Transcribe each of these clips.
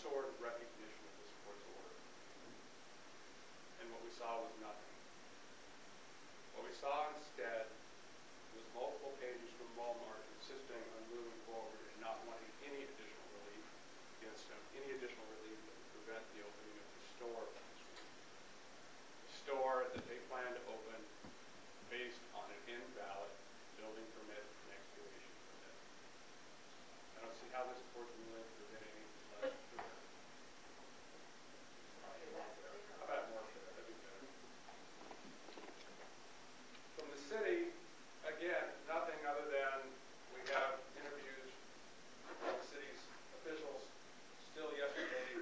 sort of recognition of this court's order. And what we saw was nothing. What we saw instead was multiple pages from Wal-Mart insisting on moving forward and not wanting any additional relief against them, any additional relief that would prevent the opening of the store next week. The store that they plan to open based on an invalid building permit and excavation permit. I don't see how this court's ruling prevent any of this last year. How about more fair? That'd be better. From the city, again, nothing other than we have interviews with the city's officials still yesterday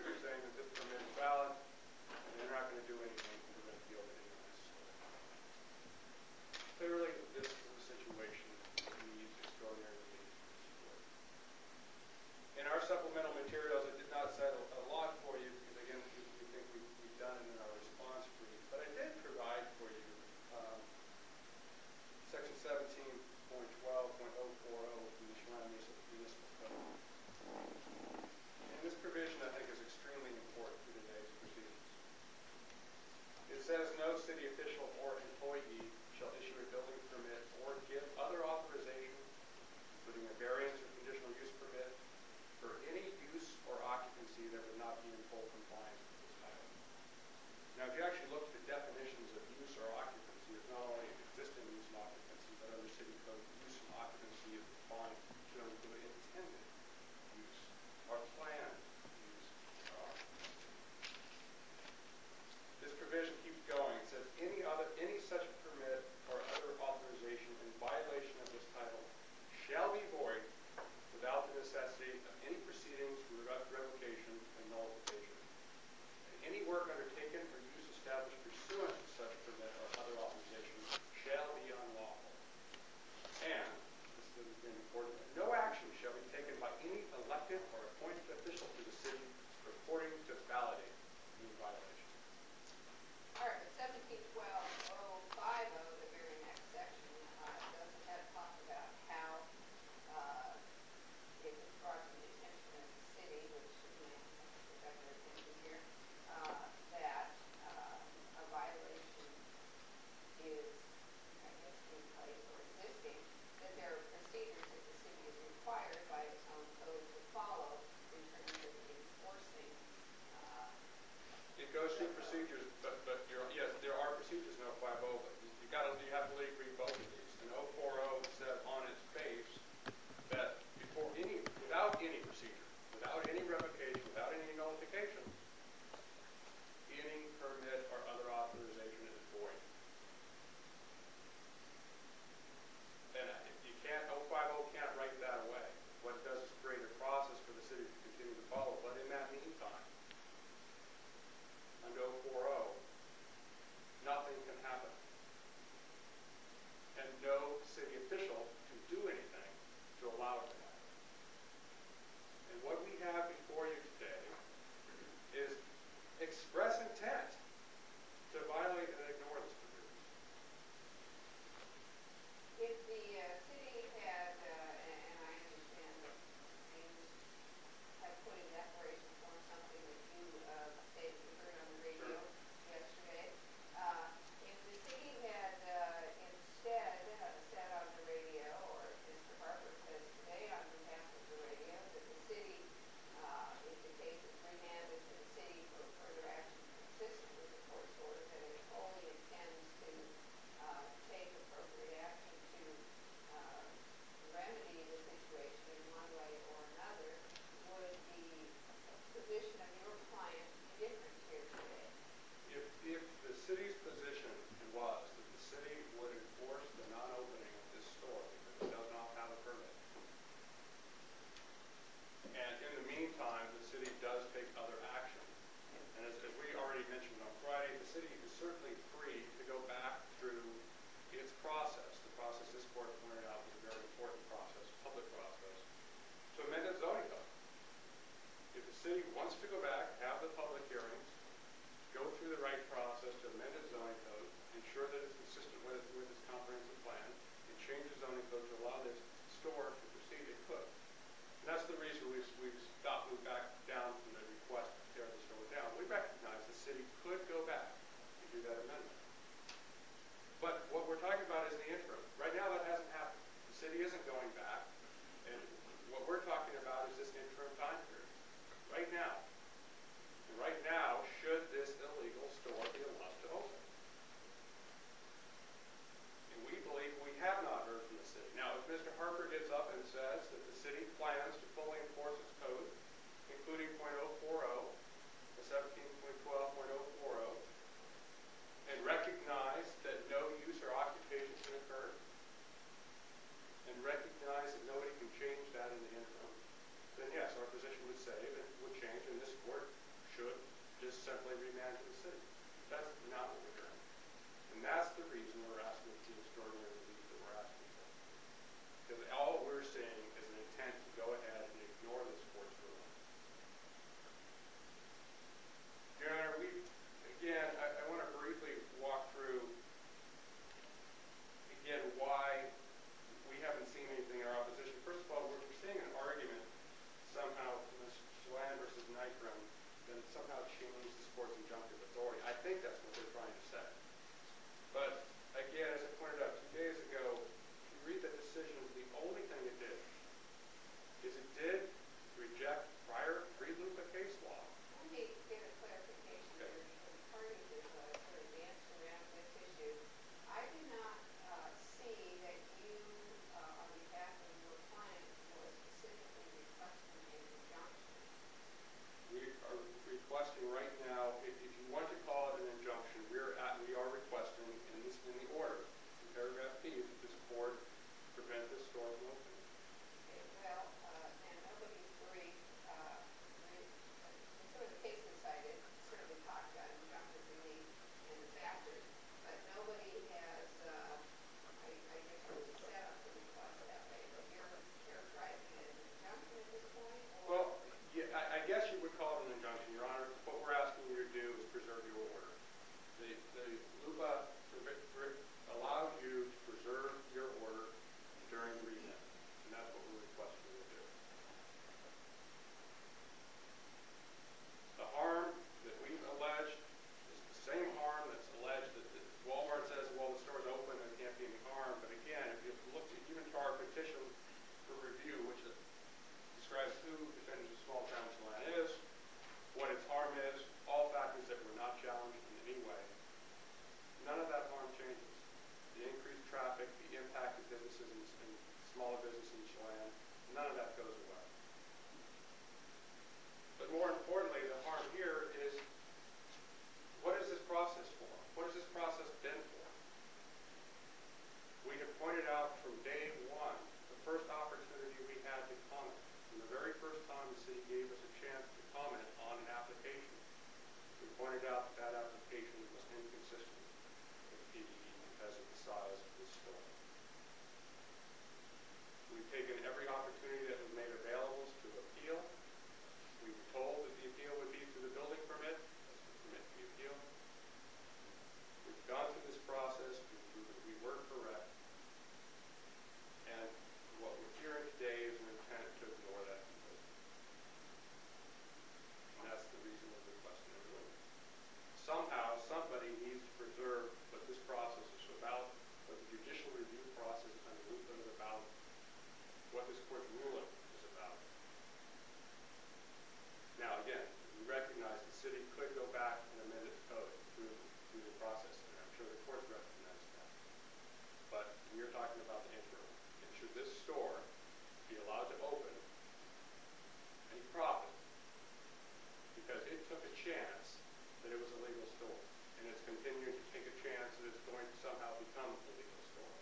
because it took a chance that it was a legal store, and it's continuing to take a chance that it's going to somehow become a legal store.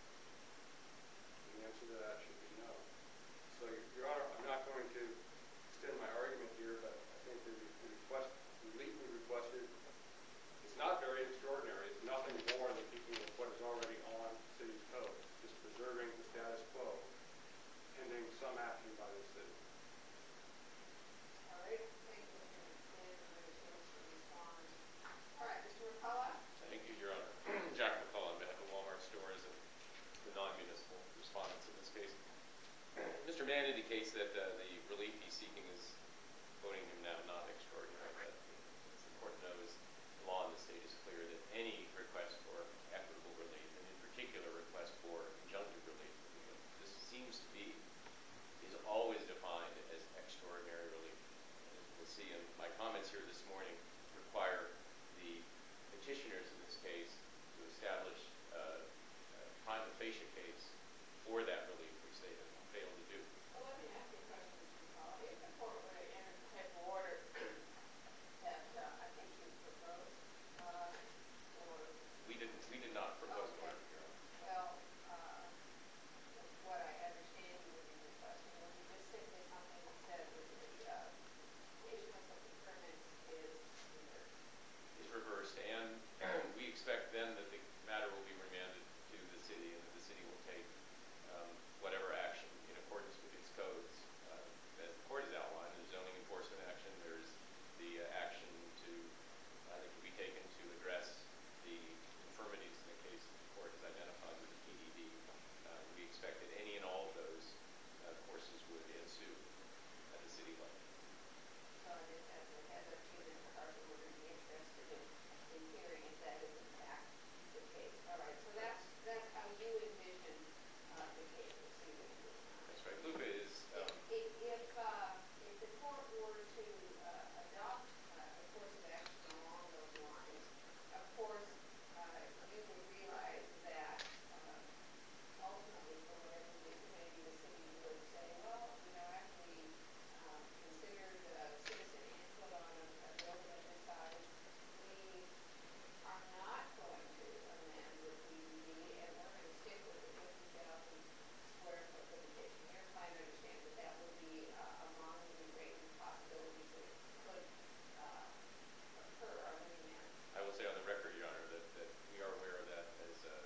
The answer to that should be no. So, Your Honor, I'm not going to extend my argument here, but I think the relief we requested, it's not very extraordinary. It's nothing more than keeping with what is already on the city's code, just preserving the status quo, pending some action by the city. All right. Thank you, Mr. McFlynn. I'm going to chance to respond. All right, Mr. McCullough. Thank you, Your Honor. Jack McCullough on behalf of Wal-Mart stores and the non-municipal respondents in this case. Mr. Mann indicates that the relief he's seeking is, quoting him now, not extraordinary. But as the court knows, the law in the state is clear that any request for equitable relief, and in particular request for injunctive relief, this seems to be, is always defined as extraordinary relief. And as we'll see in my comments here this morning, require the petitioners in this case to establish a prima facie case for that relief, which they have failed to do. Well, let me ask you a question, Mr. McCullough. If the court were to enter the type of order that I think you proposed, or... We did not propose an order, Your Honor. Well, what I understand you would be requesting would be just simply something that said that the issuance of the permits is reversed. Is reversed, and we expect then that the matter will be remanded to the city, and that the city will take whatever action in accordance with its codes. As the court has outlined, there's zoning enforcement action, there's the action that can be taken to address the infirmities in the case that the court has identified with the PDD. We expect that any and all of those courses would ensue at the city level. So as a human department, we're going to be interested in hearing if that is in fact the case. All right, so that's how you envision the case proceeding this time. That's right. Luca is... If the court were to adopt a course of action along those lines, of course, you would realize that ultimately, for whatever reason, maybe the city would say, well, after we considered citizen input on a building of this size, we are not going to amend the PDD, and we're going to stick with the 50,000 square foot limitation. Your client understands that that would be among the great possibilities that could occur on remand. I will say on the record, Your Honor, that we are aware of that as a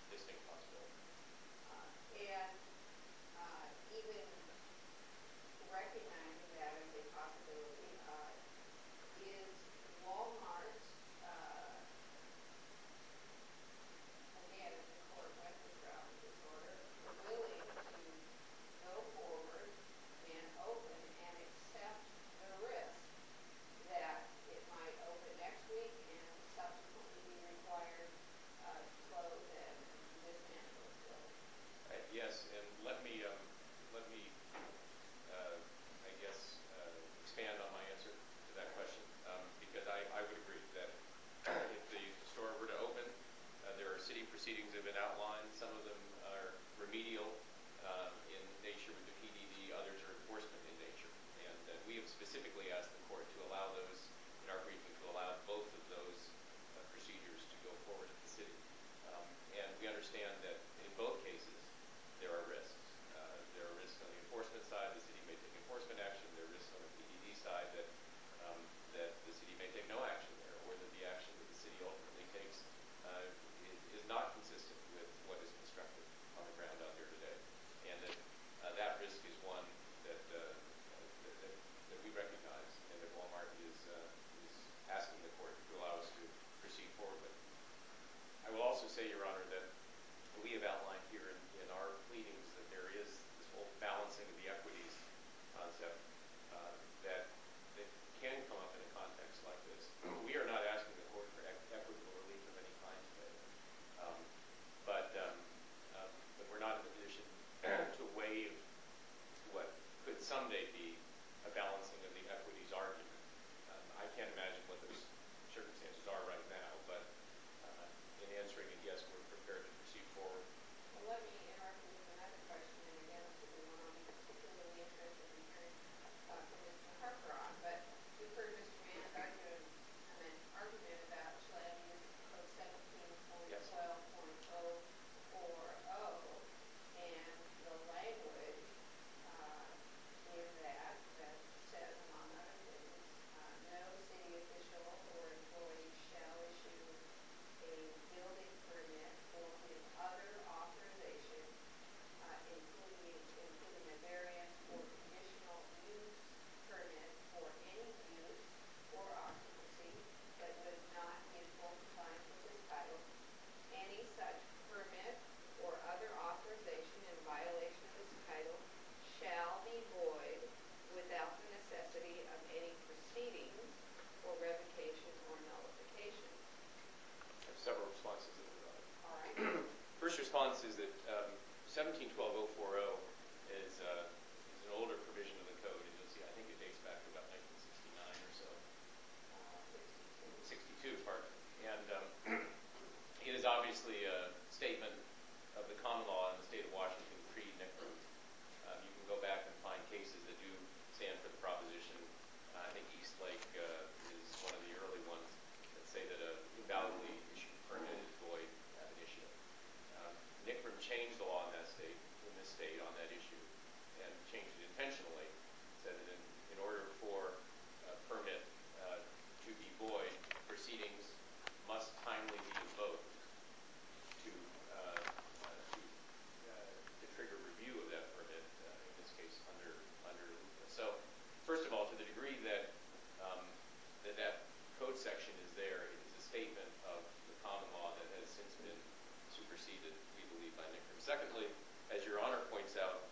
distinct possibility. And even recognizing that as a possibility, is Wal-Mart, again, if the court went this route with this order, willing to go forward and open and accept the risk that it might open next week and subsequently be required to close and dismantle its building? Yes, and let me I guess, expand on my answer to that question, because I would agree that if the store were to open, there are city proceedings that have been outlined. Some of them are remedial in nature with the PDD, others are enforcement in nature. And we have specifically asked the court to allow those, in our briefing, to allow both of those procedures to go forward at the city. And we understand that in both cases, there are risks. There are risks on the enforcement side. The city may take enforcement action. There are risks on the PDD side that the city may take no action there, or that the action that the city ultimately takes is not consistent with what is constructed on the ground out there today. And that risk is one that we recognize, and that Wal-Mart is asking the court to allow us to proceed forward with. I will also say, Your Honor, that we have outlined here in our pleadings that there is this whole balancing of the equities concept that can come up in a context like this. We are not asking the court for equitable relief of any kind today. But we're not in a position to waive what could someday be a balancing of the equities argument. I can't imagine what those circumstances are right now, but in answering it, yes, we're prepared to proceed forward. Well, let me interrupt you with another question, and again, this is the one I'll be particularly interested in hearing response is that 1712.040 is an older provision of the code, and you'll see, I think it dates back to about 1969 or so. 62, pardon. And it is obviously a statement of the common law in the state of Washington pre-Nickram. You can go back and find cases that do stand for the proposition. I think Eastlake is one of the early ones that say that a invalidly issued permit is void ab initio. Nickram changed the law in this state on that issue, and changed it intentionally. Said that in order for a permit to be void, proceedings must timely be invoked to trigger review of that permit, in this case under Uhlhorn. So, first of all, to the degree that that code section is there, it is a statement of the common law that has since been superseded, we believe, by Nickram. Secondly, as Your Honor points out,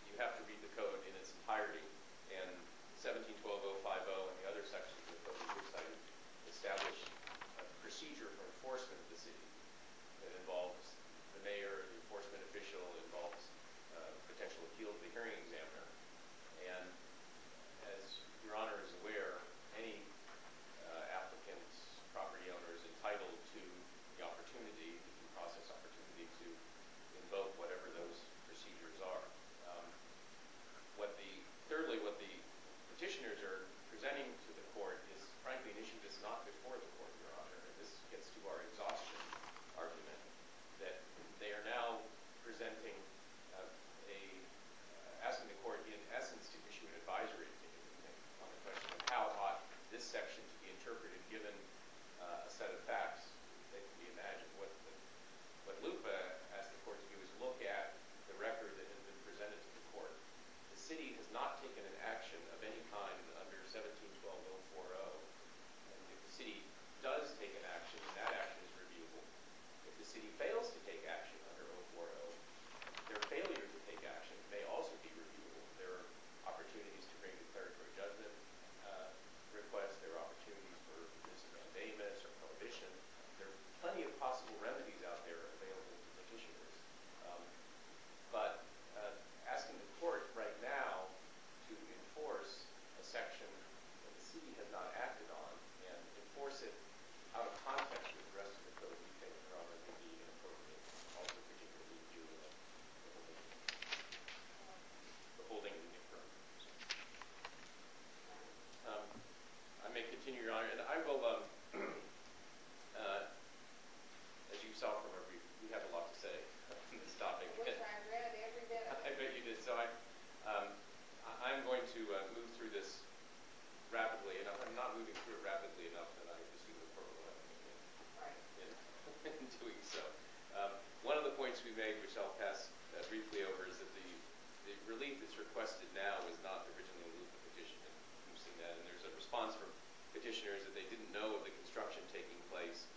you have to read the code in its entirety, and 1712.050 and the other sections of the code that we've cited establish a procedure for enforcement of the city that involves the mayor, the enforcement official, involves potential appeal to the hearing examiner. And as Your Honor is aware, any applicant, property owner is entitled to the opportunity, the due process opportunity to invoke whatever those procedures are. Thirdly, what the petitioners are presenting to the court is, frankly, an issue that's not before the court, Your Honor. And this gets to our exhaustion argument, that they are now presenting asking the court, in essence, to issue an advisory opinion on the question of how ought this section to be interpreted, given a set of facts that can be imagined. What LUPA asked the court to do is look at the record that has been presented to the court. The city has not taken an action of any kind under 1712.040, and if the city does take an action, that action is reviewable. If the city fails to take action under 040, their failure to take action may also be reviewable. There are opportunities to bring declaratory judgment requests. There are opportunities for risk of mandamus or prohibition. There are plenty of possible remedies out there available to petitioners. But asking the court right now to enforce a section that the city has not acted on and enforce it out of context with the rest of the code, we think, Your Honor, would be inappropriate. Also, particularly in view of the holding of the Nickram. I may continue, Your Honor, and I will, as you saw from our brief, we have a lot to say on this topic. Which I read every bit of it. I bet you did. So I'm going to move through this rapidly, and I'm not moving through it rapidly enough that I assume the court will have in doing so. One of the points we made, which I'll pass briefly over, is that the relief that's requested now was not originally in the petition, and we've seen that. And there's a response from petitioners that they didn't know of the construction taking place,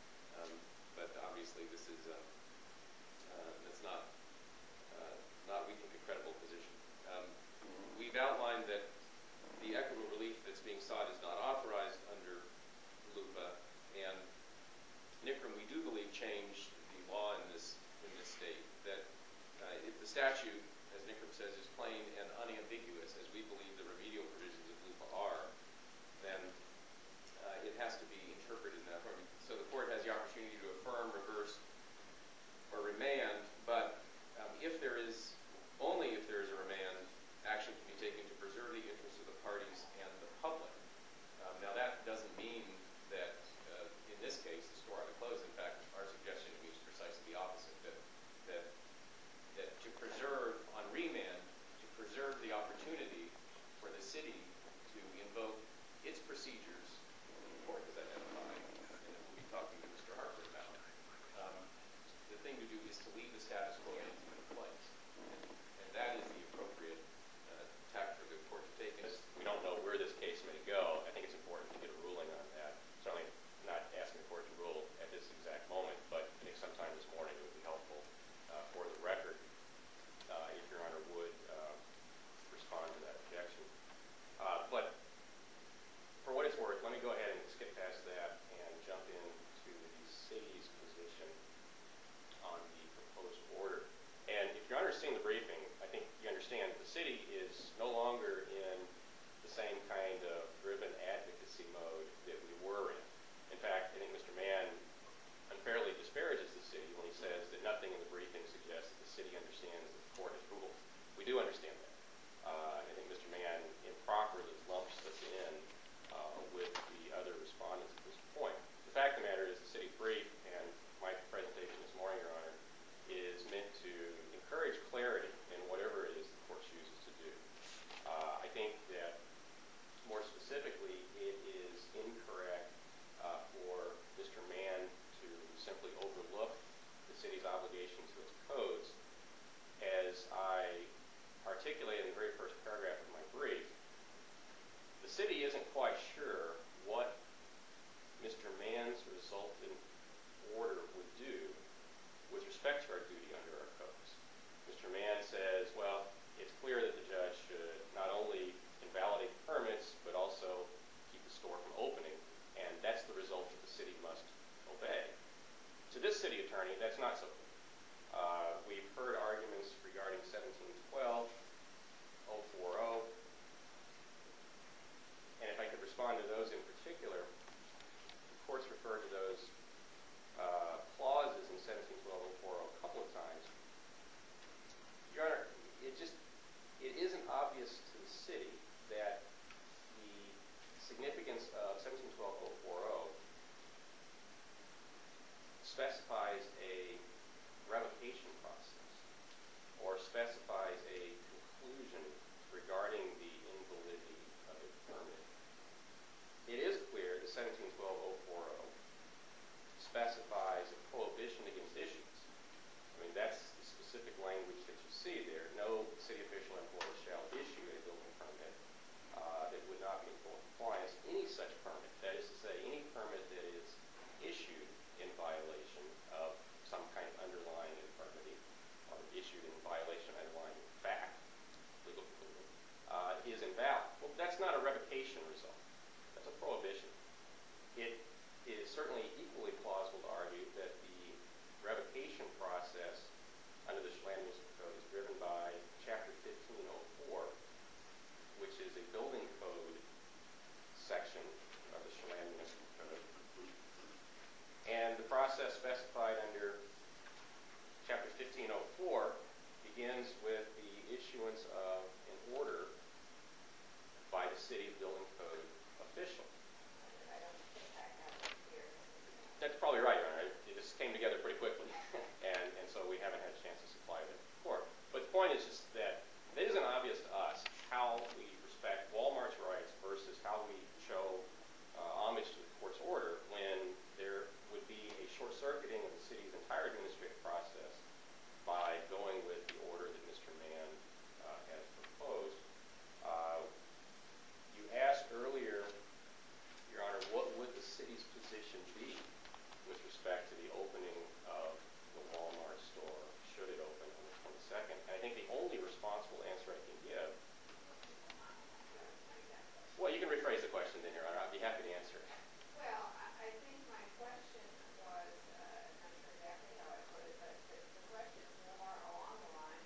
but obviously this is that's not we think a credible position. We've outlined that the equitable relief that's being sought is not authorized under LUPA, and Nickram, we do believe, changed the law in this state, that if the statute, as Nickram says, is plain and unambiguous, as we believe the remedial provisions of LUPA are, then it has to be interpreted in that form. So the court has the opportunity to affirm, reverse, or remand, but only if there is a remand, action can be taken to preserve the interests of the parties and the public. city is no longer in the same kind of driven advocacy mode that we were in. In fact, I think Mr. Mann unfairly disparages the city when he says that nothing in the briefing suggests that the city understands that the court has ruled. We do understand that. I think Mr. Mann improperly lumps us in with the other respondents at this point. The fact of the matter is the city's brief and my presentation this morning, Your Honor, is meant to encourage clarity in whatever it is the court chooses to do. I think that more specifically, it is incorrect for Mr. Mann to simply overlook the city's obligation to its codes. As I articulated in the very first paragraph of my brief, the city isn't quite sure what Mr. Mann's resultant order would do with respect to our duty under our codes. Mr. Mann says, well, it's clear that the judge should not only invalidate permits, but also keep the store from opening, and that's the result that the city must obey. To this city attorney, that's not so clear. We've heard arguments regarding 1712, 040, and if I could respond to those in particular, the court's referred to those clauses in 1712, 040 a couple of times. Your Honor, it isn't obvious to the city that the significance of 1712, 040 specifies a revocation process or specifies a conclusion regarding the invalidity of a permit. It is clear that 1712, 040 specifies a prohibition against issues. I mean, that's the specific language that you see there. No city official employee shall issue a building permit that would not be in full compliance. Any such permit, that is to say, any permit that is issued in violation of some kind of underlying infirmity or issued in violation of underlying fact, legal conclusion, is invalid. Well, that's not a revocation result. That's a prohibition. It is certainly equally plausible to argue that the revocation process under the Chelan Municipal Code is driven by Chapter 1504, which is a building code section of the Chelan Municipal Code. And the process specified under Chapter 1504 begins with the issuance of an order by the city building code official. I don't think I have it here. That's probably right, Your Honor. It just came together pretty quickly, and so we haven't had a chance to supply it before. But the point is just that it isn't obvious to us how we respect Wal-Mart's rights versus how we show homage to the court's order when there would be a short-circuiting of the city's entire administrative process by going with the order that Mr. Mann has proposed. You asked earlier, Your Honor, what would the city's position be with respect to the opening of the Wal-Mart store, should it open on the 22nd? And I think the only responsible answer I can give, well, you can rephrase the question then, Your Honor. I'd be happy to answer it. Well, I think my question was, I'm not sure exactly how I put it, but the question is more along the lines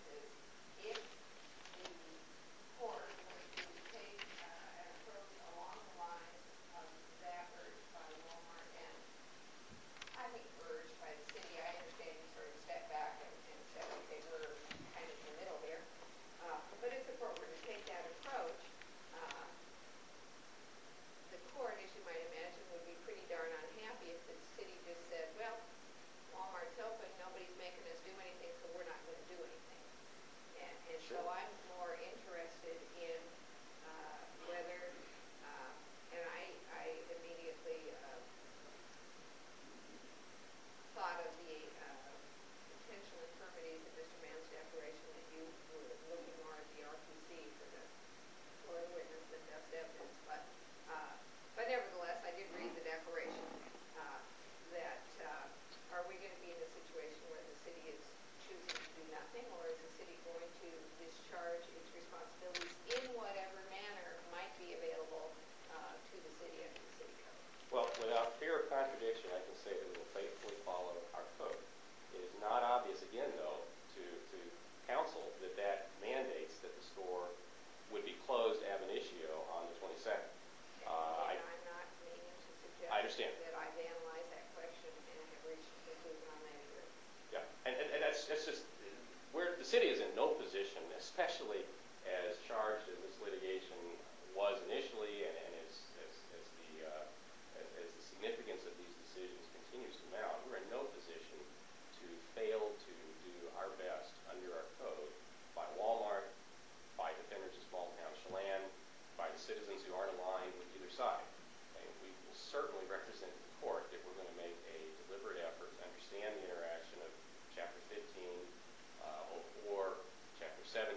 especially as charged as this litigation was initially, and as the significance of these decisions continues to mount, we're in no position to fail to do our best under our code by Wal-Mart, by defendants of small town Chelan, by the citizens who aren't aligned with either side. And we will certainly represent the court if we're going to make a deliberate effort to understand the interaction of Chapter 15, 04, Chapter 17.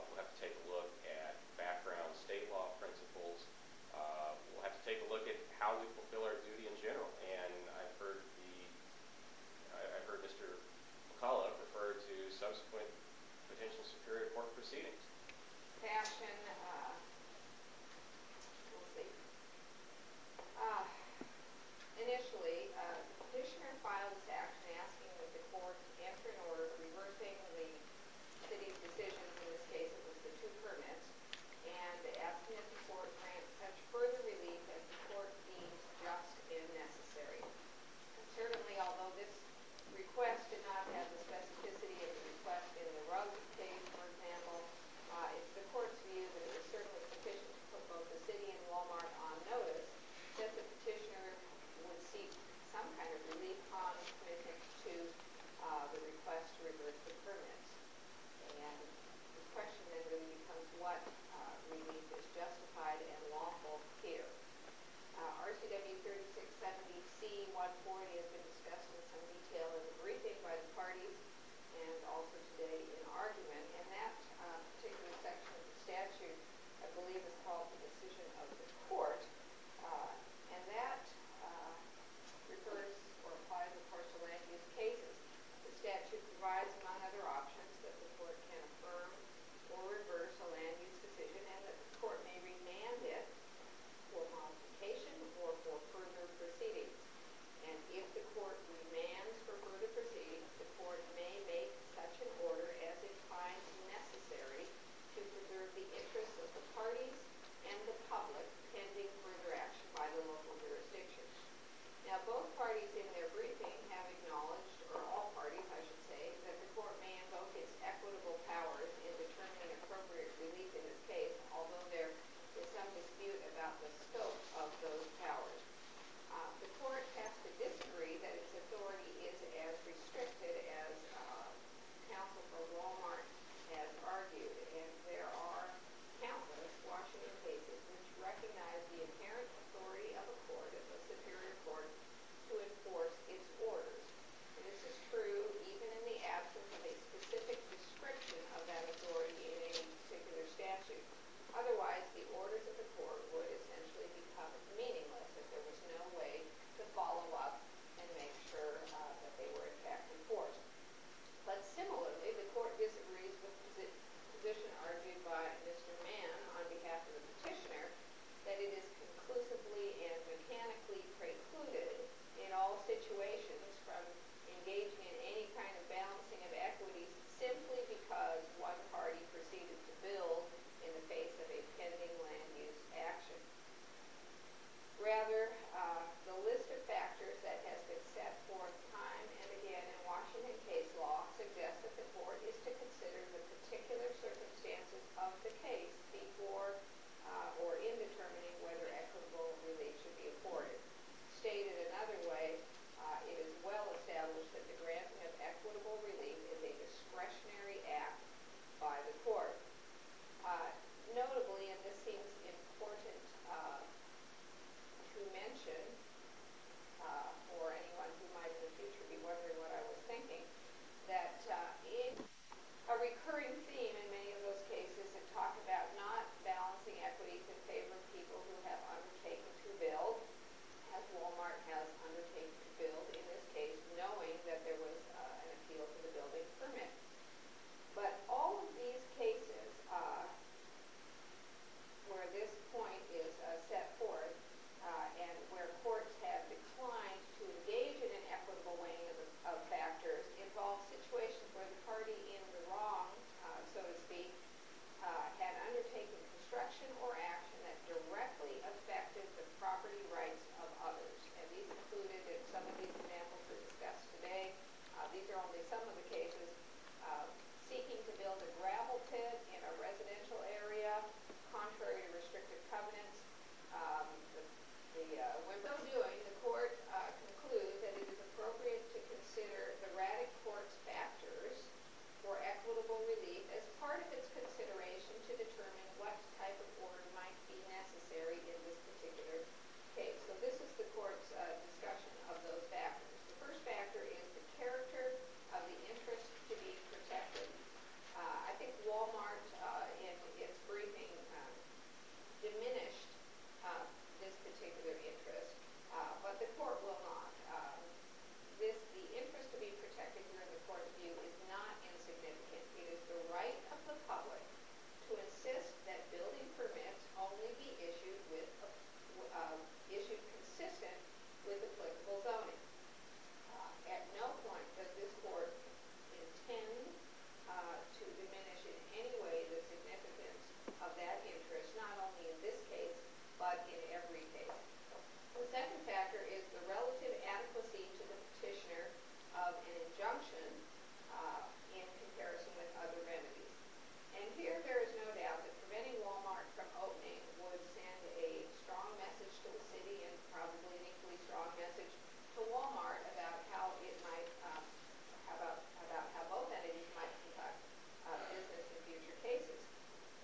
We'll have to take a look at background state law principles. We'll have to take a look at how we fulfill our duty in general. And I've heard Mr. McCullough refer to subsequent potential Superior Court proceedings. Fashion, we'll see. Initially, the petitioner filed this action asking that the court enter an order reversing the city's decisions. In this case, it was the 2 permits, and asking that the court grant such further relief as the court deems just and necessary. And certainly, although this request did not have the specificity of the request in the Rugg case, for example, it's the court's view that it was certainly sufficient to put both the city and Wal-Mart on notice that the petitioner would seek some kind of relief on commitment to the request to reverse the permits. And the question then really becomes what relief is justified and lawful here. RCW 3670C 140 has been discussed in some detail in the briefing by the parties and also today in argument. And that particular section of the statute, I believe, is called the decision of the court. And that refers or applies, of course, to land use cases. The statute provides, among other options, that the court can affirm or reverse a land use decision, and that the court may remand it for modification or for further proceedings. And if the an injunction in comparison with other remedies. And here there is no doubt that preventing Wal-Mart from opening would send a strong message to the city and probably an equally strong message to Wal-Mart about how it might, about how both entities might conduct business in future cases.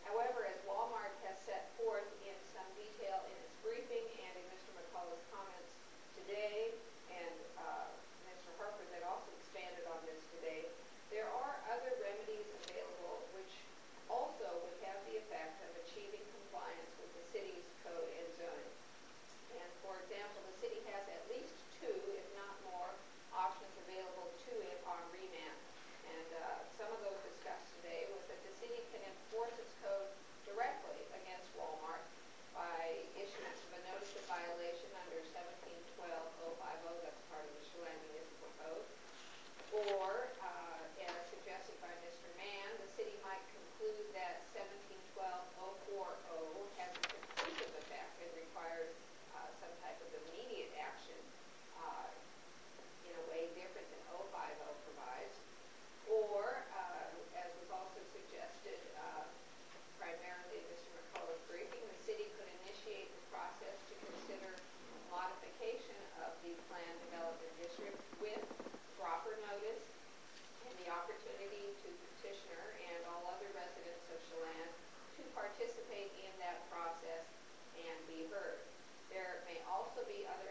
However, as Wal-Mart has set forth in some detail in its briefing and in Mr. McCullough's comments today, and Mr. Harper that also expanded on this today, there are other remedies available which also would have the effect of achieving compliance with the city's code and zoning. And for example, the city has at least 2, if not more, options available to it on remand. And some of those discussed today was that the city can enforce its code directly against Wal-Mart by issuance of a notice of violation under 17-12-050, that's part of the Chelan Municipal Code. Or, as suggested by Mr. Mann, the city might conclude that 17-12-040 has a conclusive effect and requires some type of immediate action in a way different than 050 provides. Or, as was also suggested primarily in Mr. McCullough's briefing, the city could initiate the process to consider modification of the planned development district with proper notice and the opportunity to petitioner and all other residents of Chelan to participate in that process and be heard. There may also be other